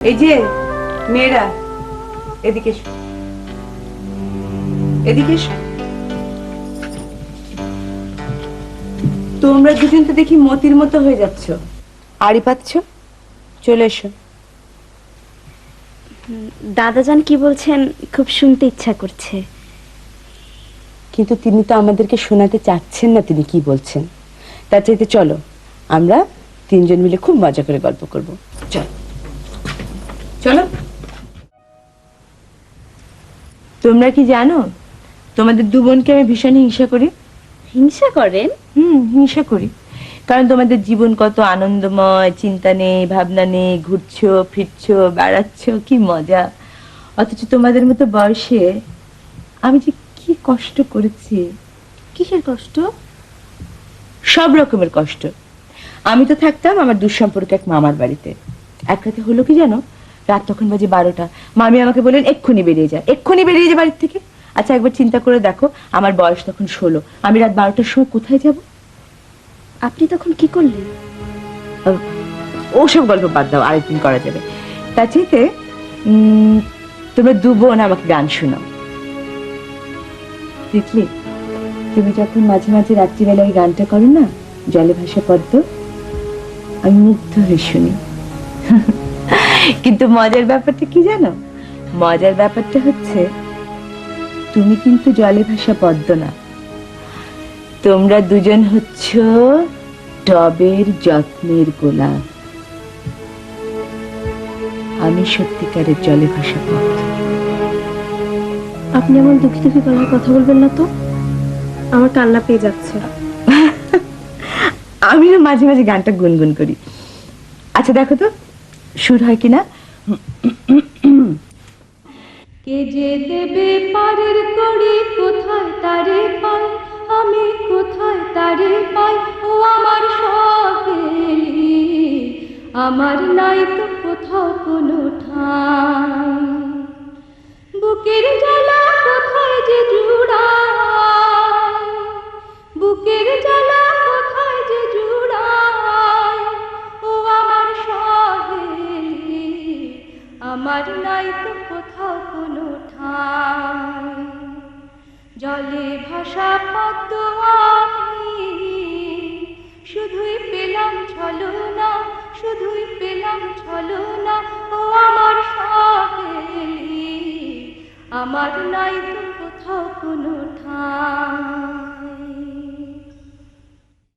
এই যে মেয়েরা এদিকে এসো, এদিকে এসো। তোমরা দুজন তো দেখি মতির মতো হয়ে যাচ্ছ, আড়ি পাচ্ছ। চলে এসো। দাদাজান কি বলছেন খুব শুনতে ইচ্ছা করছে। কিন্তু তিনি তো আমাদেরকে শোনাতে চাচ্ছেন না তিনি কি বলছেন। তার চাইতে চলো আমরা তিনজন মিলে খুব মজা করে গল্প করব। চলো চলো। তোমরা কি জানো তোমাদের দু বোনকে আমি ভীষণ হিংসা করি। হিংসা করেন? হিংসা করি, কারণ তোমাদের জীবন কত আনন্দময়, চিন্তা নেই, ভাবনা নেই, ঘুরছো ফিরছো বেড়াচ্ছ, কি মজা। অথচ তোমাদের মতো বয়সে আমি যে কি কষ্ট করেছি। কিসের কষ্ট? সব রকমের কষ্ট। আমি তো থাকতাম আমার দুঃসম্পর্ক এক মামার বাড়িতে। এক রাতে হলো কি জানো, রাত তখন বাজে 12টা। মামি আমাকে বললেন এক্ষুনি বেরিয়ে যা, এক্ষুনি বেরিয়ে যা বাড়ির থেকে। আচ্ছা একবার চিন্তা করে দেখো, আমার বয়স তখন 16, আমি রাত 12টার সময় কোথায় যাব? আপনি তখন কি করলেন? ওসব গল্প বাদ দাও, আরেকদিন করা যাবে। তার চাইতে তোমরা দু বোন আমাকে গান শোনাও। দেখলি, তুমি যখন মাঝে মাঝে রাত্রিবেলা ওই গানটা করো না, জলে ভাসা পদ্ম, আমি মুগ্ধ হয়ে শুনি। কিন্তু মজার ব্যাপারটা কি জানো? মজার ব্যাপারটা হচ্ছে তুমি কিন্তু জলে ভাসা পদ্ম না, তোমরা দুজন হচ্ছ টবের যত্নের গোলাপ। আমি সত্যিকারের জলে ভাসা পদ্ম। আপনি এমন দুঃখী দুঃখী গলায় কথা বলবেন না তো, আমার কান্না পেয়ে যাচ্ছে। আমি না মাঝে মাঝে গানটা গুনগুন করি। আচ্ছা দেখো তো সুর হয় কিনা। কে যে দেবে পারের কড়ি, কোথায় তারে পাই আমি, কোথায় তারে পাই ও আমার সহেলি, আমার নাই তো কোথাও কোনো ঠাঁই। বুকের জ্বালা কোথায় যে জুড়ায়, বুকের জ্বালা কোথায় যে জুড়ায় ও আমার সহেলি, আমার নাই তো কোথাও কোনো ঠাঁই। জলে ভাসা পদ্ম আমি, শুধুই পেলাম ছলনা, শুধুই পেলাম ছলনা ও আমার সহেলি, আমার নাই তো কোথাও কোনো ঠাঁই।